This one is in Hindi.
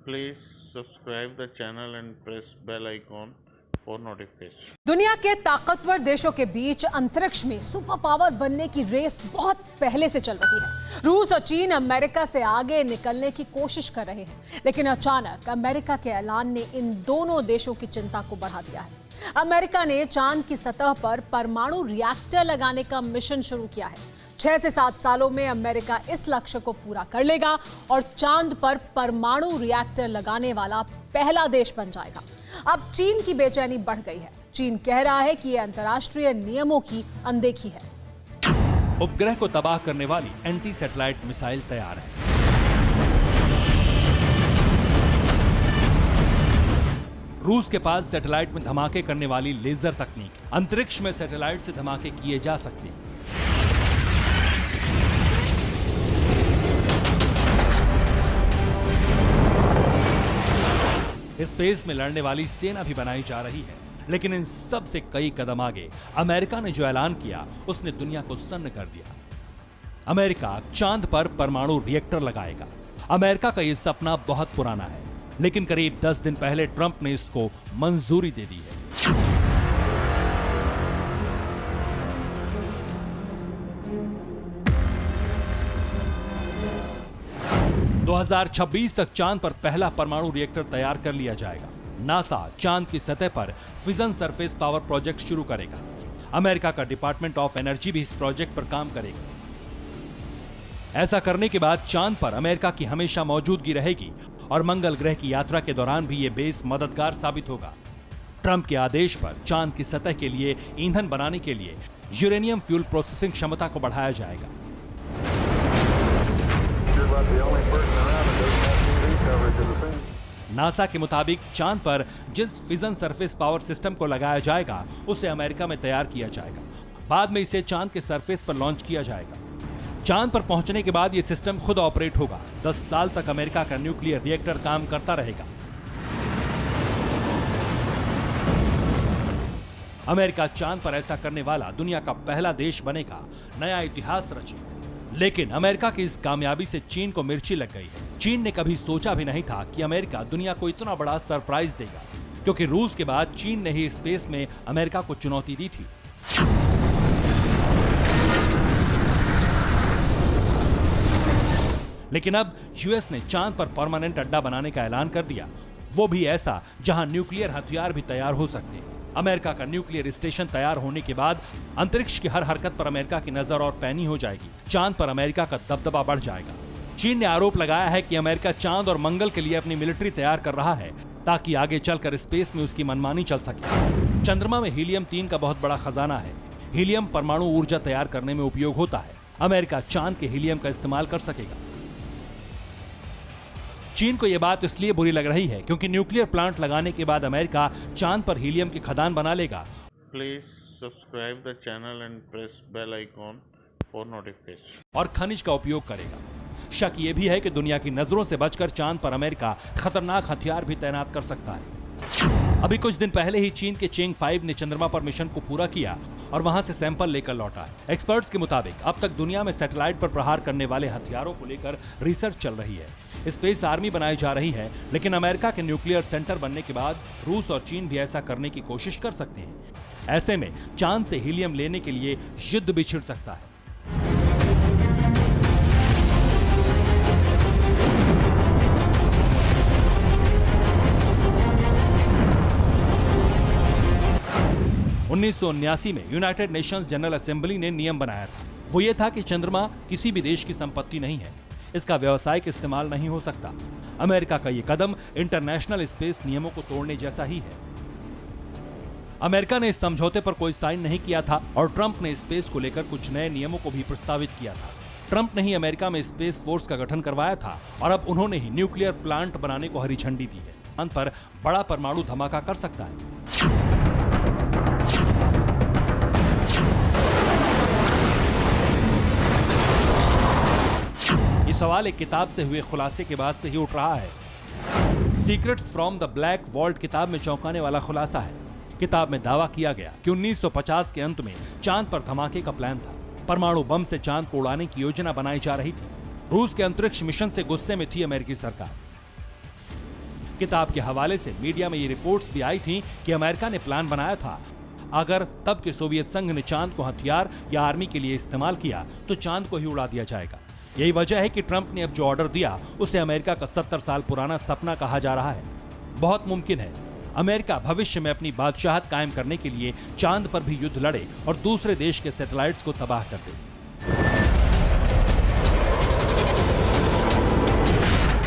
Please subscribe the channel and press bell icon for notification. दुनिया के ताकतवर देशों के बीच अंतरिक्ष में सुपर पावर बनने की रेस बहुत पहले से चल रही है। रूस और चीन अमेरिका से आगे निकलने की कोशिश कर रहे हैं, लेकिन अचानक अमेरिका के ऐलान ने इन दोनों देशों की चिंता को बढ़ा दिया है। अमेरिका ने चांद की सतह पर परमाणु रिएक्टर लगाने का मिशन शुरू किया है। 6 से 7 सालों में अमेरिका इस लक्ष्य को पूरा कर लेगा और चांद पर परमाणु रिएक्टर लगाने वाला पहला देश बन जाएगा। अब चीन की बेचैनी बढ़ गई है। चीन कह रहा है कि यह अंतर्राष्ट्रीय नियमों की अनदेखी है। उपग्रह को तबाह करने वाली एंटी सैटेलाइट मिसाइल तैयार है। रूस के पास सैटेलाइट में धमाके करने वाली लेजर तकनीक, अंतरिक्ष में सैटेलाइट से धमाके किए जा सकते हैं। स्पेस में लड़ने वाली सेना भी बनाई जा रही है, लेकिन इन सब से कई कदम आगे अमेरिका ने जो ऐलान किया उसने दुनिया को सन्न कर दिया। अमेरिका चांद पर परमाणु रिएक्टर लगाएगा। अमेरिका का यह सपना बहुत पुराना है, लेकिन करीब 10 दिन पहले ट्रंप ने इसको मंजूरी दे दी है। दो 2026 तक चांद पर पहला परमाणु रिएक्टर तैयार कर लिया जाएगा। नासा चांद की सतह पर फिजन सरफेस पावर प्रोजेक्ट शुरू करेगा। अमेरिका का डिपार्टमेंट ऑफ एनर्जी भी इस प्रोजेक्ट पर काम करेगा। ऐसा करने के बाद चांद पर अमेरिका की हमेशा मौजूदगी रहेगी और मंगल ग्रह की यात्रा के दौरान भी यह बेस मददगार साबित होगा। ट्रंप के आदेश पर चांद की सतह के लिए ईंधन बनाने के लिए यूरेनियम फ्यूल प्रोसेसिंग क्षमता को बढ़ाया जाएगा। नासा के मुताबिक चांद पर जिस फिजन सरफेस पावर सिस्टम को लगाया जाएगा उसे अमेरिका में तैयार किया जाएगा। बाद में इसे चांद के सरफेस पर लॉन्च किया जाएगा। चांद पर पहुंचने के बाद यह सिस्टम खुद ऑपरेट होगा। 10 साल तक अमेरिका का न्यूक्लियर रिएक्टर काम करता रहेगा। अमेरिका चांद पर ऐसा करने वाला दुनिया का पहला देश बनेगा, नया इतिहास रचेगा। लेकिन अमेरिका की इस कामयाबी से चीन को मिर्ची लग गई है। चीन ने कभी सोचा भी नहीं था कि अमेरिका दुनिया को इतना बड़ा सरप्राइज देगा, क्योंकि रूस के बाद चीन ने ही स्पेस में अमेरिका को चुनौती दी थी। लेकिन अब यूएस ने चांद पर परमानेंट अड्डा बनाने का ऐलान कर दिया, वो भी ऐसा जहां न्यूक्लियर हथियार भी तैयार हो सकते हैं। अमेरिका का न्यूक्लियर स्टेशन तैयार होने के बाद अंतरिक्ष की हर हरकत पर अमेरिका की नजर और पैनी हो जाएगी। चांद पर अमेरिका का दबदबा बढ़ जाएगा। चीन ने आरोप लगाया है कि अमेरिका चांद और मंगल के लिए अपनी मिलिट्री तैयार कर रहा है, ताकि आगे चलकर स्पेस में उसकी मनमानी चल सके। चंद्रमा में हीलियम 3 का बहुत बड़ा खजाना है। हीलियम परमाणु ऊर्जा तैयार करने में उपयोग होता है। अमेरिका चांद के हीलियम का इस्तेमाल कर सकेगा। चीन को यह बात इसलिए बुरी लग रही है क्योंकि न्यूक्लियर प्लांट लगाने के बाद अमेरिका चांद पर हीलियम की खदान बना लेगा। Please subscribe the channel and press bell icon for notification. और खनिज का उपयोग करेगा। शक यह भी है कि दुनिया की नजरों से बचकर चांद पर अमेरिका खतरनाक हथियार भी तैनात कर सकता है। अभी कुछ दिन पहले ही चीन के चेंग 5 ने चंद्रमा पर मिशन को पूरा किया और वहां से सैंपल लेकर लौटा है। एक्सपर्ट्स के मुताबिक अब तक दुनिया में सैटेलाइट पर प्रहार करने वाले हथियारों को लेकर रिसर्च चल रही है। स्पेस आर्मी बनाई जा रही है, लेकिन अमेरिका के न्यूक्लियर सेंटर बनने के बाद रूस और चीन भी ऐसा करने की कोशिश कर सकते हैं। ऐसे में चांद से हीलियम लेने के लिए युद्ध भी छिड़ सकता है। उन्नीस में यूनाइटेड नेशंस जनरल असेंबली ने नियम बनाया था। वो ये था कि चंद्रमा किसी भी देश की संपत्ति नहीं है, इसका व्यावसायिक इस्तेमाल नहीं हो सकता। अमेरिका का यह कदम इंटरनेशनल स्पेस नियमों को तोड़ने जैसा ही है। अमेरिका ने इस समझौते पर कोई साइन नहीं किया था और ट्रंप ने स्पेस को लेकर कुछ नए नियमों को भी प्रस्तावित किया था। ट्रंप ने ही अमेरिका में स्पेस फोर्स का गठन करवाया था और अब उन्होंने ही न्यूक्लियर प्लांट बनाने को हरी झंडी दी है। चांद पर बड़ा परमाणु धमाका कर सकता है। ये सवाल एक किताब से हुए खुलासे के बाद से ही उठ रहा है। Secrets from the black vault किताब में चौंकाने वाला खुलासा है। किताब में दावा किया गया कि 1950 के अंत में चांद पर धमाके का प्लान था। परमाणु बम से चांद को उड़ाने की योजना बनाई जा रही थी। रूस के अंतरिक्ष मिशन से गुस्से में थी अमेरिकी सरकार। किताब के हवाले से मीडिया में ये रिपोर्ट्स भी आई थीं कि अमेरिका ने प्लान बनाया था, अगर तब के सोवियत संघ ने चांद को हथियार या आर्मी के लिए इस्तेमाल किया तो चांद को ही उड़ा दिया जाएगा। यही वजह है कि ट्रंप ने अब जो ऑर्डर दिया उसे अमेरिका का 70 साल पुराना सपना कहा जा रहा है। बहुत मुमकिन है अमेरिका भविष्य में अपनी बादशाहत कायम करने के लिए चांद पर भी युद्ध लड़े और दूसरे देश के सैटेलाइट्स को तबाह कर दे।